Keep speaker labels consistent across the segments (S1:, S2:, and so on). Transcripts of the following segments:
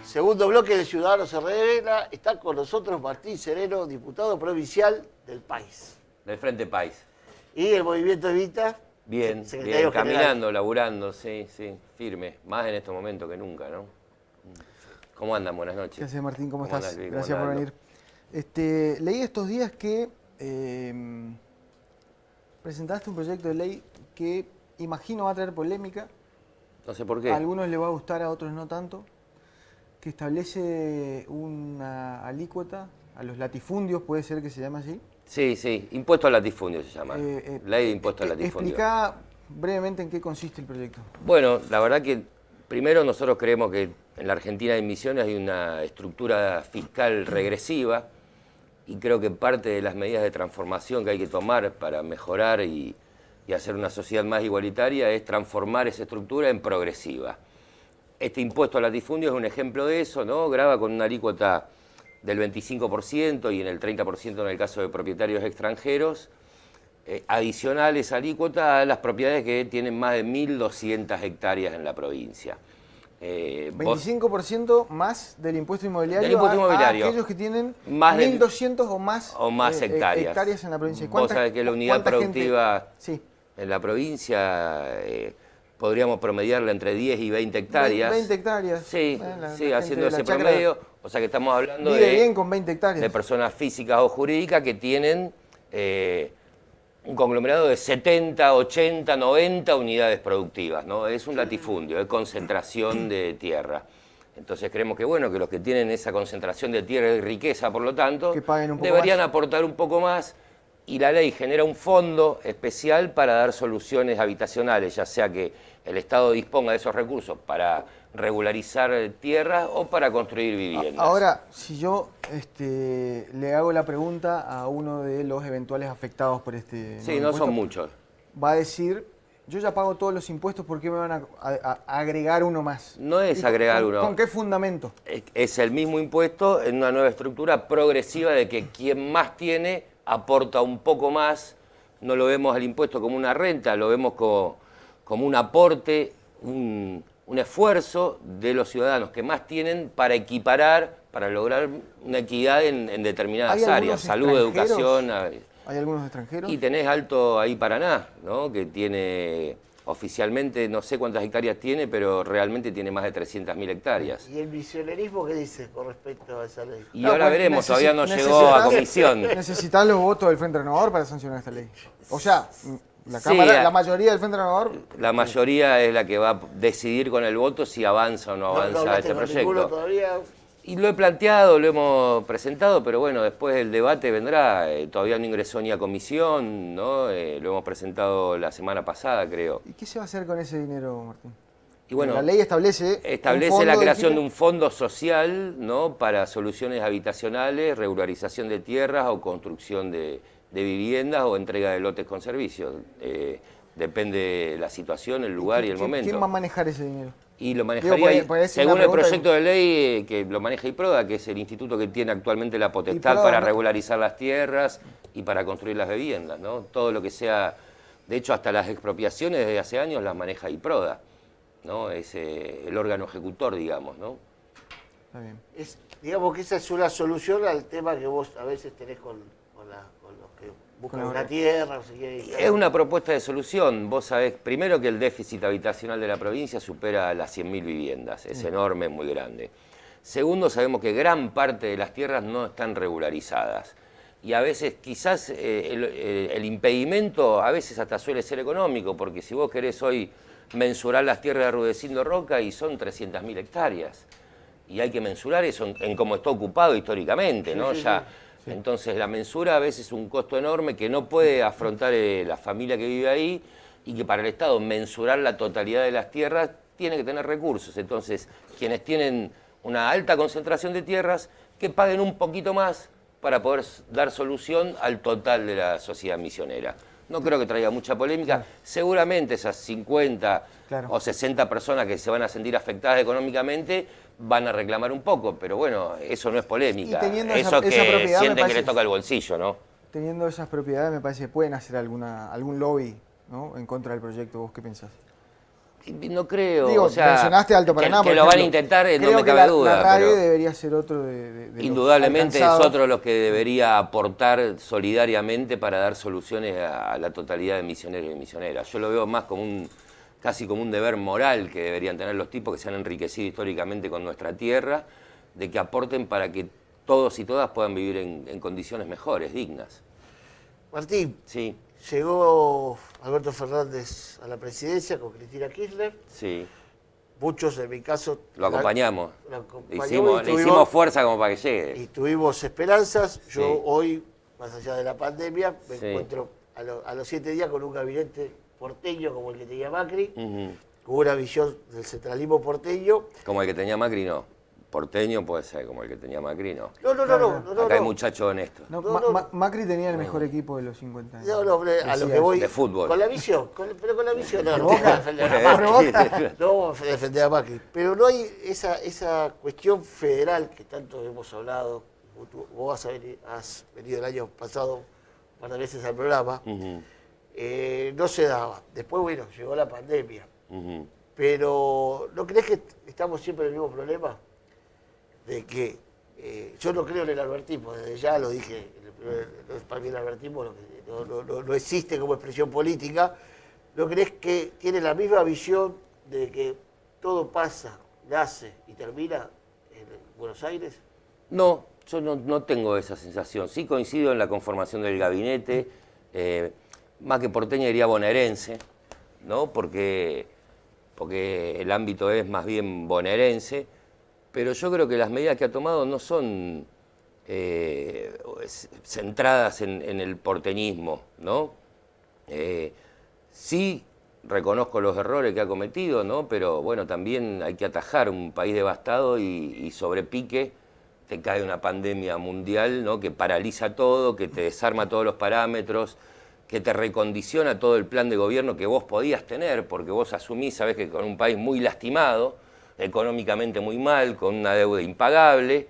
S1: Segundo bloque de Ciudadanos se revela. Está con nosotros Martín Sereno, diputado provincial del país.
S2: Del Frente País.
S1: Y el Movimiento Evita.
S2: Bien, bien, caminando, laburando, sí, firme. Más en estos momentos que nunca, ¿no? ¿Cómo andan? Buenas noches.
S3: ¿Qué haces, Martín? ¿Cómo estás?
S2: Andas,
S3: Gracias por venir. Leí estos días que presentaste un proyecto de ley que imagino va a traer polémica.
S2: No sé por qué.
S3: A algunos les va a gustar, a otros no tanto. Que establece una alícuota a los latifundios, puede ser que se llame así.
S2: Sí, impuesto al latifundio se llama. Ley de impuesto al latifundio.
S3: Explica brevemente en qué consiste el proyecto.
S2: Bueno, la verdad que primero nosotros creemos que en la Argentina de Misiones hay una estructura fiscal regresiva y creo que parte de las medidas de transformación que hay que tomar para mejorar y hacer una sociedad más igualitaria es transformar esa estructura en progresiva. Este impuesto al latifundio es un ejemplo de eso, ¿no? Grava con una alícuota del 25% y en el 30% en el caso de propietarios extranjeros, adicionales alícuota a las propiedades que tienen más de 1.200 hectáreas en la provincia.
S3: 25% más del impuesto inmobiliario, a aquellos que tienen
S2: más
S3: 1.200 o más hectáreas en la provincia.
S2: Vos sabés que la unidad productiva en la provincia podríamos promediarla entre 10 y 20 hectáreas.
S3: 20 hectáreas.
S2: Sí, haciendo ese promedio. O sea que estamos hablando
S3: bien con 20 hectáreas.
S2: De personas físicas o jurídicas que tienen un conglomerado de 70, 80, 90 unidades productivas, ¿no? Es un latifundio, es concentración de tierra. Entonces creemos que bueno, que los que tienen esa concentración de tierra y riqueza, por lo tanto, deberían aportar un poco más, y la ley genera un fondo especial para dar soluciones habitacionales, ya sea que el Estado disponga de esos recursos para regularizar tierras o para construir viviendas.
S3: Ahora, si yo le hago la pregunta a uno de los eventuales afectados por este...
S2: Sí, no son muchos.
S3: Va a decir, yo ya pago todos los impuestos, ¿por qué me van a agregar uno más?
S2: No es agregar uno.
S3: ¿Con qué fundamento?
S2: Es el mismo impuesto en una nueva estructura progresiva de que quien más tiene aporta un poco más. No lo vemos al impuesto como una renta, lo vemos como un aporte, un esfuerzo de los ciudadanos que más tienen para equiparar, para lograr una equidad en determinadas áreas, salud, educación.
S3: ¿Hay algunos extranjeros?
S2: Y tenés Alto ahí Paraná, ¿no? Que tiene oficialmente, no sé cuántas hectáreas tiene, pero realmente tiene más de 300.000 hectáreas.
S1: ¿Y el misionerismo qué dice con respecto a esa ley?
S2: Y ahora veremos, todavía no llegó a comisión.
S3: ¿Necesitas los votos del Frente Renovador para sancionar esta ley? O sea... La Cámara, la mayoría del Frente Renovador.
S2: La mayoría es la que va a decidir con el voto si avanza o no avanza este proyecto.
S1: Todavía.
S2: Y lo he planteado, lo hemos presentado, pero bueno, después el debate vendrá. Todavía no ingresó ni a comisión, ¿no? Lo hemos presentado la semana pasada, creo.
S3: ¿Y qué se va a hacer con ese dinero, Martín?
S2: Y bueno,
S3: la ley establece
S2: la creación de un fondo social, ¿no? Para soluciones habitacionales, regularización de tierras o construcción de viviendas o entrega de lotes con servicios. Depende de la situación, el lugar y el momento.
S3: ¿Quién va a manejar ese dinero?
S2: Y lo manejaría, según el proyecto de ley que lo maneja IPRODA, que es el instituto que tiene actualmente la potestad para regularizar las tierras y para construir las viviendas, ¿no? Todo lo que sea, de hecho hasta las expropiaciones desde hace años las maneja IPRODA, ¿no? Es el órgano ejecutor, digamos, ¿no?
S3: Está bien.
S1: Digamos que esa es una solución al tema que vos a veces tenés con los que buscan una tierra. No sé qué.
S2: Es una propuesta de solución. Vos sabés, primero, que el déficit habitacional de la provincia supera las 100.000 viviendas. Es enorme, es muy grande. Segundo, sabemos que gran parte de las tierras no están regularizadas. Y a veces, quizás, el impedimento a veces hasta suele ser económico, porque si vos querés hoy mensurar las tierras de Rudecindo Roca y son 300.000 hectáreas. Y hay que mensurar eso en cómo está ocupado históricamente, ¿no? Sí. Entonces la mensura a veces es un costo enorme que no puede afrontar la familia que vive ahí, y que para el Estado mensurar la totalidad de las tierras tiene que tener recursos. Entonces, quienes tienen una alta concentración de tierras, que paguen un poquito más para poder dar solución al total de la sociedad misionera. No creo que traiga mucha polémica. Seguramente esas 50 o 60 personas que se van a sentir afectadas económicamente van a reclamar un poco, pero bueno, eso no es polémica. Eso que sienten que les toca el bolsillo, ¿no?
S3: Teniendo esas propiedades, me parece que pueden hacer algún lobby, ¿no? En contra del proyecto. ¿Vos qué pensás?
S2: No creo,
S3: Digo,
S2: o sea,
S3: mencionaste Alto Paraná,
S2: que
S3: por
S2: lo van a
S3: ejemplo.
S2: intentar, no
S3: Creo
S2: me
S3: que
S2: cabe duda.
S3: La RAE
S2: pero
S3: debería ser otro de los
S2: indudablemente es
S3: alcanzados.
S2: otro de los que debería aportar solidariamente para dar soluciones a la totalidad de misioneros y misioneras. Yo lo veo más como casi como un deber moral que deberían tener los tipos que se han enriquecido históricamente con nuestra tierra, de que aporten para que todos y todas puedan vivir en condiciones mejores, dignas.
S1: Martín,
S2: Sí,
S1: llegó Alberto Fernández a la presidencia con Cristina Kirchner.
S2: sí.
S1: Muchos, en mi caso,
S2: Lo acompañamos.
S1: lo acompañó
S2: Le hicimos fuerza como para que llegue.
S1: y tuvimos esperanzas. Yo
S2: Sí.
S1: hoy, más allá de la pandemia, me
S2: Sí.
S1: encuentro a los 7 días con un gabinete porteño como el que tenía Macri,
S2: Ujú.
S1: con una visión del centralismo porteño.
S2: Como el que tenía Macri, no. Porteño puede ser, como el que tenía Macri, no.
S1: No,
S2: Acá hay muchachos honestos.
S3: No,
S1: No.
S3: Macri tenía el mejor equipo de los 50 años.
S1: No, hombre, a lo
S3: Decía
S1: que voy.
S2: de fútbol.
S1: Con la visión, pero con la visión. No, no
S3: Boca.
S1: vamos a defender a Macri.
S3: Boca.
S1: No vamos a defender a Macri. Pero no hay esa cuestión federal que tanto hemos hablado. Vos has venido el año pasado un par de veces al programa.
S2: Ujú,
S1: No se daba. Después, bueno, llegó la pandemia.
S2: ujú.
S1: Pero ¿no crees que estamos siempre en el mismo problema? De que yo no creo en el albertismo, desde ya lo dije, para mí el albertismo no existe como expresión política. ¿No crees que tiene la misma visión de que todo pasa, nace y termina en Buenos Aires?
S2: No, yo no tengo esa sensación. Sí coincido en la conformación del gabinete, más que porteño diría bonaerense, ¿no? Porque el ámbito es más bien bonaerense, pero yo creo que las medidas que ha tomado no son centradas en el porteñismo, ¿no? Sí reconozco los errores que ha cometido, ¿no? Pero bueno, también hay que atajar un país devastado y sobre pique te cae una pandemia mundial, ¿no? Que paraliza todo, que te desarma todos los parámetros, que te recondiciona todo el plan de gobierno que vos podías tener, porque vos asumís, sabés que con un país muy lastimado, económicamente muy mal, con una deuda impagable,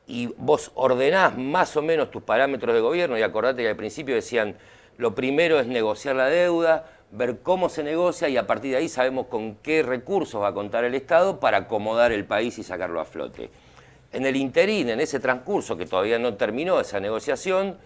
S2: y vos ordenás más o menos tus parámetros de gobierno, y acordate que al principio decían, lo primero es negociar la deuda, ver cómo se negocia, y a partir de ahí sabemos con qué recursos va a contar el Estado para acomodar el país y sacarlo a flote. En el interín, en ese transcurso que todavía no terminó esa negociación,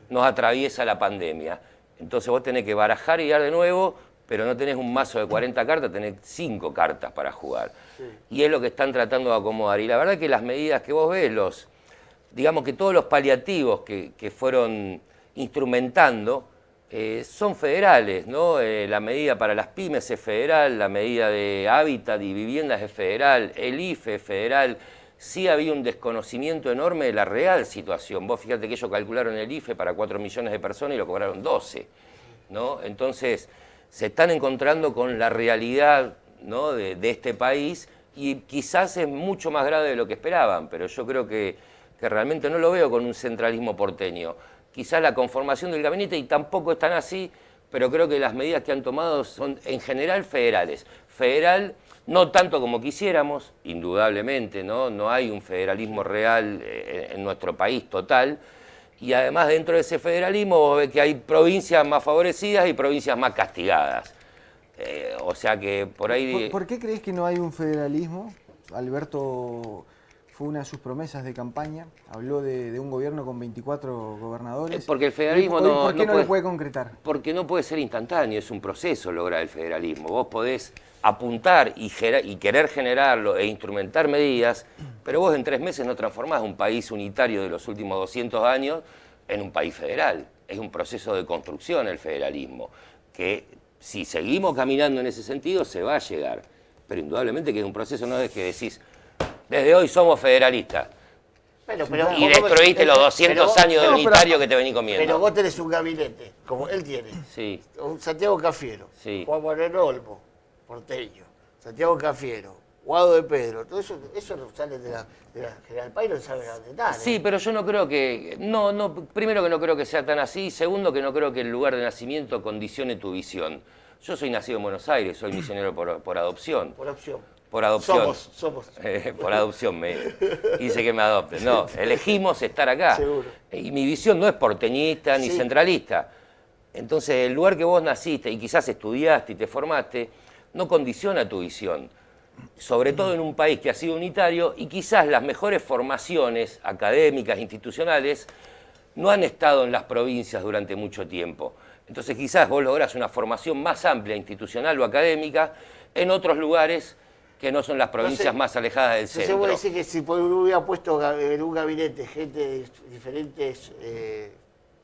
S2: nos atraviesa la pandemia. Entonces vos tenés que barajar y dar de nuevo, pero no tenés un mazo de 40 cartas, tenés 5 cartas para jugar. Sí. Y es lo que están tratando de acomodar. Y la verdad que las medidas que vos ves, digamos que todos los paliativos que fueron instrumentando, son federales, ¿no? La medida para las pymes es federal, la medida de hábitat y viviendas es federal, el IFE es federal. Sí había un desconocimiento enorme de la real situación. Vos fíjate que ellos calcularon el IFE para 4 millones de personas y lo cobraron 12, ¿no? Entonces, se están encontrando con la realidad, ¿no? de este país, y quizás es mucho más grave de lo que esperaban, pero yo creo que realmente no lo veo con un centralismo porteño. Quizás la conformación del gabinete, y tampoco están así, pero creo que las medidas que han tomado son en general federales. Federal, no tanto como quisiéramos, indudablemente, ¿no? No hay un federalismo real en nuestro país total, y además dentro de ese federalismo vos ves que hay provincias más favorecidas y provincias más castigadas. O sea que por ahí...
S3: ¿Por qué crees que no hay un federalismo? Alberto fue una de sus promesas de campaña, habló de un gobierno con 24 gobernadores.
S2: Porque el federalismo
S3: hoy, ¿por qué no lo puede concretar?
S2: Porque no puede ser instantáneo, es un proceso lograr el federalismo. Vos podés apuntar y querer generarlo e instrumentar medidas, pero vos en 3 meses no transformás un país unitario de los últimos 200 años en un país federal. Es un proceso de construcción el federalismo, que si seguimos caminando en ese sentido se va a llegar. Pero indudablemente que es un proceso, no es que decís, desde hoy somos federalistas.
S1: Pero
S2: y destruiste los 200 años de unitario que te vení comiendo.
S1: Pero vos tenés un gabinete, como él tiene.
S2: Sí.
S1: Un Santiago Cafiero,
S2: Sí.
S1: Juan Manuel Olmo, porteño, Santiago Cafiero, Guado de Pedro, todo eso no sale de la General Paz y no sabe a dónde están.
S2: Sí, pero yo no creo que... primero que no creo que sea tan así, segundo que no creo que el lugar de nacimiento condicione tu visión. Yo soy nacido en Buenos Aires, soy misionero por adopción.
S1: Por opción.
S2: Por adopción.
S1: Somos.
S2: Por adopción me hice que me adopten. No, elegimos estar acá.
S1: Seguro.
S2: Y mi visión no es porteñista ni centralista. Entonces, el lugar que vos naciste y quizás estudiaste y te formaste, no condiciona tu visión. Sobre todo en un país que ha sido unitario y quizás las mejores formaciones académicas, institucionales, no han estado en las provincias durante mucho tiempo. Entonces quizás vos lográs una formación más amplia, institucional o académica, en otros lugares que no son las provincias más alejadas del centro.
S1: Entonces vos decís que si hubiera puesto en un gabinete gente de diferentes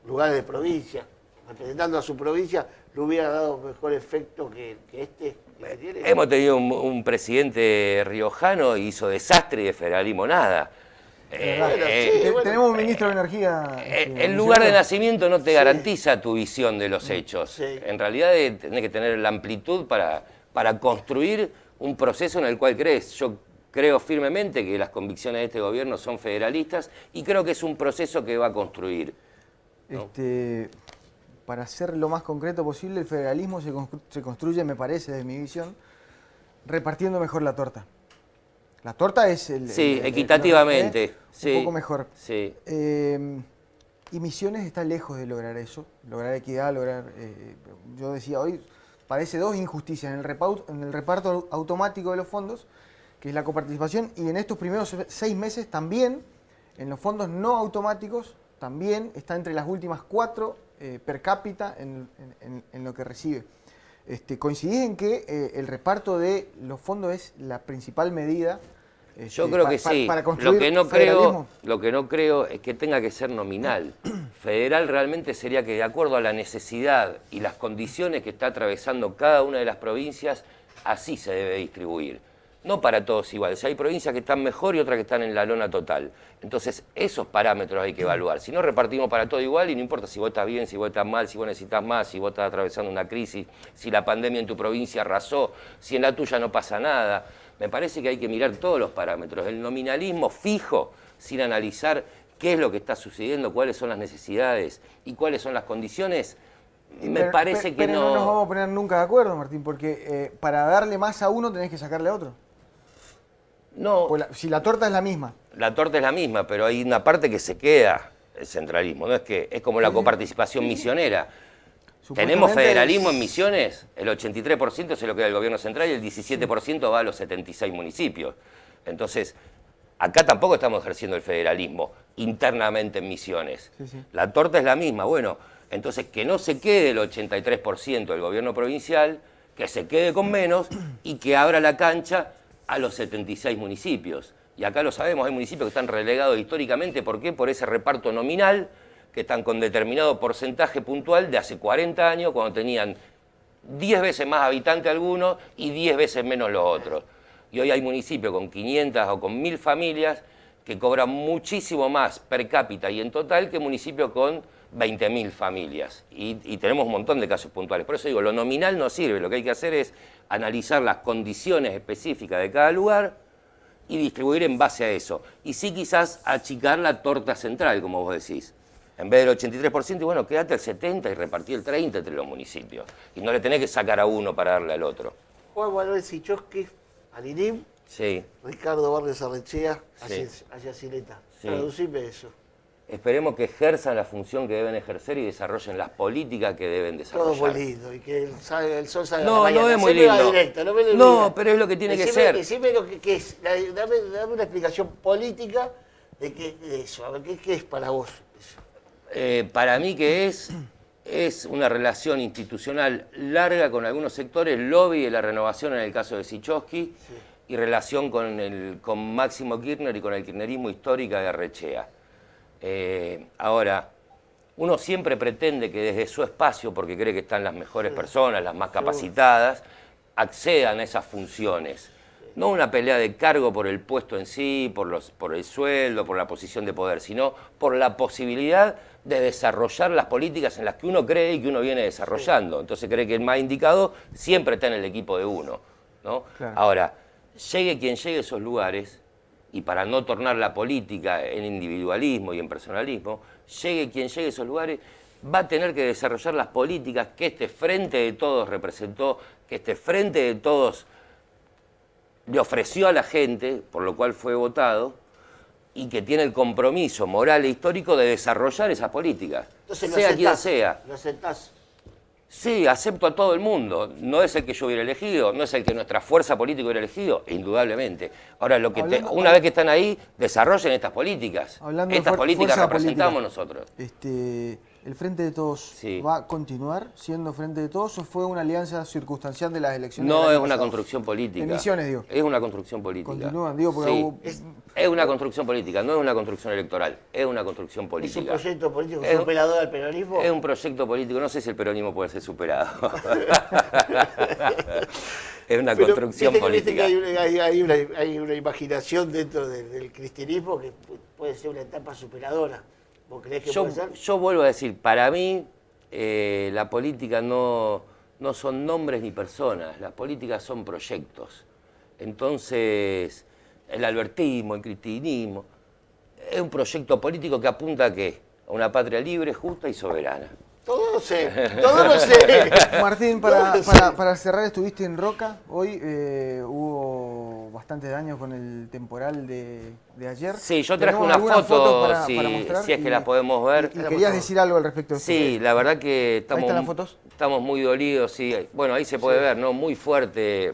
S1: lugares de provincia, representando a su provincia, le hubiera dado mejor efecto que este que tiene.
S2: Hemos tenido un presidente riojano y hizo desastre y de federalismo nada.
S3: Tenemos un ministro de Energía.
S2: El lugar de nacimiento no te garantiza tu visión de los hechos.
S1: Sí.
S2: En realidad tenés que tener la amplitud para construir un proceso en el cual crees. Yo creo firmemente que las convicciones de este gobierno son federalistas y creo que es un proceso que va a construir, ¿no?
S3: Para ser lo más concreto posible, el federalismo se construye, me parece, desde mi visión, repartiendo mejor la torta. La torta es
S2: equitativamente.
S3: Un poco mejor.
S2: Sí.
S3: Y Misiones está lejos de lograr eso, lograr equidad, yo decía hoy, padece dos injusticias en el reparto automático de los fondos, que es la coparticipación, y en estos primeros 6 meses también, en los fondos no automáticos, también está entre las últimas 4 per cápita en lo que recibe. ¿Coincidís en que el reparto de los fondos es la principal medida?
S2: Yo creo que sí.
S3: Para construir
S2: lo que no creo es que tenga que ser nominal. Federal realmente sería que de acuerdo a la necesidad y las condiciones que está atravesando cada una de las provincias, así se debe distribuir. No para todos igual. Si hay provincias que están mejor y otras que están en la lona total. Entonces, esos parámetros hay que evaluar. Si no, repartimos para todo igual y no importa si vos estás bien, si vos estás mal, si vos necesitas más, si vos estás atravesando una crisis, si la pandemia en tu provincia arrasó, si en la tuya no pasa nada. Me parece que hay que mirar todos los parámetros. El nominalismo fijo, sin analizar qué es lo que está sucediendo, cuáles son las necesidades y cuáles son las condiciones, parece que
S3: pero no nos vamos a poner nunca de acuerdo, Martín, porque para darle más a uno tenés que sacarle a otro.
S2: No.
S3: Si la torta es la misma.
S2: La torta es la misma, pero hay una parte que se queda el centralismo, no es que es como la coparticipación misionera. ¿Tenemos federalismo en Misiones? El 83% se lo queda el gobierno central y el 17% va a los 76 municipios. Entonces, acá tampoco estamos ejerciendo el federalismo internamente en Misiones.
S3: Sí.
S2: La torta es la misma. Bueno, entonces que no se quede el 83% del gobierno provincial, que se quede con menos y que abra la cancha a los 76 municipios. Y acá lo sabemos, hay municipios que están relegados históricamente. ¿Por qué? Por ese reparto nominal, que están con determinado porcentaje puntual de hace 40 años, cuando tenían 10 veces más habitantes algunos y 10 veces menos los otros. Y hoy hay municipios con 500 o con 1000 familias que cobran muchísimo más per cápita y en total que municipios con 20.000 familias. Y tenemos un montón de casos puntuales. Por eso digo, lo nominal no sirve. Lo que hay que hacer es analizar las condiciones específicas de cada lugar y distribuir en base a eso. Y sí quizás achicar la torta central, como vos decís. En vez del 83%, bueno, quédate el 70% y repartí el 30% entre los municipios. Y no le tenés que sacar a uno para darle al otro.
S1: Juan Manuel Sichowski, Alinim,
S2: Sí.
S1: Ricardo Barrios Arrechea,
S2: Sí.
S1: hacia Sileta.
S2: Sí.
S1: Traducime eso.
S2: Esperemos que ejerzan la función que deben ejercer y desarrollen las políticas que deben desarrollar.
S1: Todo muy lindo. Y que el sol salga
S2: No,
S1: a la mañana.
S2: no es muy
S1: Haceme la
S2: lindo.
S1: directa, no me lo
S2: No,
S1: digas.
S2: pero es lo que tiene que
S1: Decime-
S2: ser.
S1: Decime lo que es. Dame una explicación política de eso. A ver, ¿qué es para vos eso?
S2: Para mí que es una relación institucional larga con algunos sectores, lobby de la renovación en el caso de Sichowski, y relación con Máximo Kirchner y con el kirchnerismo histórico de Arrechea. Ahora, uno siempre pretende que desde su espacio, porque cree que están las mejores personas, las más capacitadas, accedan a esas funciones. No una pelea de cargo por el puesto en sí, por el sueldo, por la posición de poder, sino por la posibilidad de desarrollar las políticas en las que uno cree y que uno viene desarrollando. Entonces cree que el más indicado siempre está en el equipo de uno, ¿no?
S3: Claro.
S2: Ahora, llegue quien llegue a esos lugares, y para no tornar la política en individualismo y en personalismo, llegue quien llegue a esos lugares, va a tener que desarrollar las políticas que este Frente de Todos representó, que este Frente de Todos le ofreció a la gente, por lo cual fue votado, y que tiene el compromiso moral e histórico de desarrollar esas políticas,
S1: Entonces,
S2: sea quien sea.
S1: ¿Lo aceptás?
S2: Sí, acepto a todo el mundo. No es el que yo hubiera elegido, no es el que nuestra fuerza política hubiera elegido, indudablemente. Ahora, una vez que están ahí, desarrollen estas políticas.
S3: Hablando
S2: Estas
S3: de
S2: políticas
S3: fuerza
S2: representamos
S3: política,
S2: nosotros.
S3: ¿El Frente de Todos
S2: Sí.
S3: va a continuar siendo Frente de Todos o fue una alianza circunstancial de las elecciones?
S2: No,
S3: del
S2: es
S3: año
S2: una
S3: pasado?
S2: construcción política.
S3: En Misiones, digo.
S2: Es una construcción política.
S3: Continúan, digo, porque
S2: Sí.
S3: hubo-
S2: Es una construcción política, no es una construcción electoral, es una construcción
S1: ¿Es
S2: política.
S1: un proyecto político
S2: Es-
S1: superador al peronismo?
S2: Es un proyecto político, no sé si el peronismo puede ser superado. Es una
S1: Pero
S2: construcción
S1: viste que
S2: política.
S1: hay una imaginación dentro del cristianismo que puede ser una etapa superadora. ¿Vos creés que puede ser?
S2: Yo vuelvo a decir, para mí la política no son nombres ni personas, las políticas son proyectos. Entonces, el albertismo, el cristianismo, es un proyecto político que apunta ¿a qué? A una patria libre, justa y soberana.
S1: Todo lo sé, todo lo sé.
S3: Martín,
S1: Todo lo sé.
S3: para cerrar, estuviste en Roca. Hoy hubo bastantes daños con el temporal de ayer.
S2: Sí, yo traje
S3: ¿Tenemos
S2: una
S3: algunas
S2: foto,
S3: fotos para
S2: si
S3: mostrar?
S2: es que las podemos ver.
S3: Y querías decir algo al respecto de esto.
S2: Sí, la verdad que
S3: Ahí están las fotos.
S2: estamos muy dolidos, sí. Bueno, ahí se puede ver, ¿no? Muy fuerte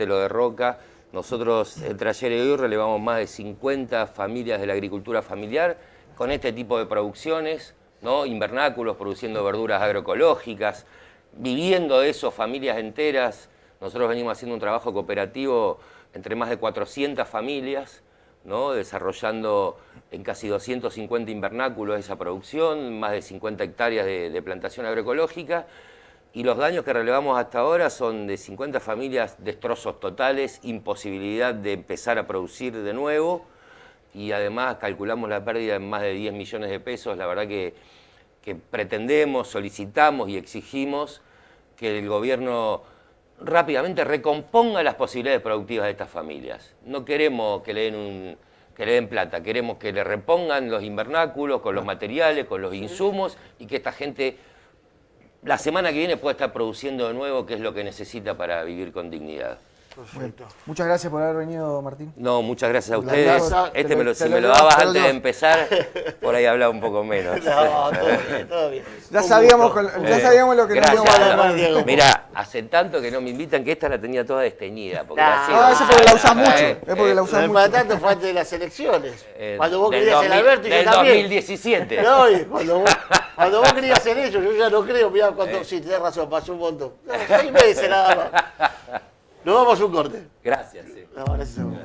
S2: lo de Roca. Nosotros entre ayer y hoy relevamos más de 50 familias de la agricultura familiar con este tipo de producciones, ¿no? Invernáculos produciendo verduras agroecológicas, viviendo de eso familias enteras. Nosotros venimos haciendo un trabajo cooperativo entre más de 400 familias, ¿no? Desarrollando en casi 250 invernáculos esa producción, más de 50 hectáreas de plantación agroecológica, y los daños que relevamos hasta ahora son de 50 familias, destrozos totales, imposibilidad de empezar a producir de nuevo, y además calculamos la pérdida en más de 10 millones de pesos. La verdad que pretendemos, solicitamos y exigimos que el gobierno rápidamente recomponga las posibilidades productivas de estas familias. No queremos que le den plata, queremos que le repongan los invernáculos con los materiales, con los insumos, y que esta gente la semana que viene pueda estar produciendo de nuevo, que es lo que necesita para vivir con dignidad.
S1: Perfecto.
S3: Muchas gracias por haber venido, Martín.
S2: No, muchas gracias a
S1: La
S2: ustedes.
S1: casa,
S2: Si me lo dabas
S3: te lo
S2: antes de
S3: llevas.
S2: empezar, por ahí hablaba un poco menos.
S1: No, todo bien, todo bien.
S3: Ya
S1: Un
S3: sabíamos,
S1: gusto.
S3: ya sabíamos lo que nos
S2: Gracias.
S3: íbamos a
S1: Diego.
S3: hablar.
S2: Mirá, hace tanto que no me invitan que esta la tenía toda desteñida. Porque
S1: Nah.
S2: la sigo
S3: Ah, eso porque la usás
S2: usando,
S3: mucho. Es porque la usás
S1: El
S3: mucho.
S1: para tanto fue antes de las elecciones. Cuando vos
S2: del
S1: querías el
S2: 2000
S1: Alberto y yo
S2: del
S1: también.
S2: 2017.
S1: No, y cuando vos querías hacer eso, yo ya no creo. Mirá, sí, tenés razón, pasó un montón. No, 6 meses nada más. Nos vamos a un corte.
S2: Gracias. Sí.
S1: No, gracias a vos.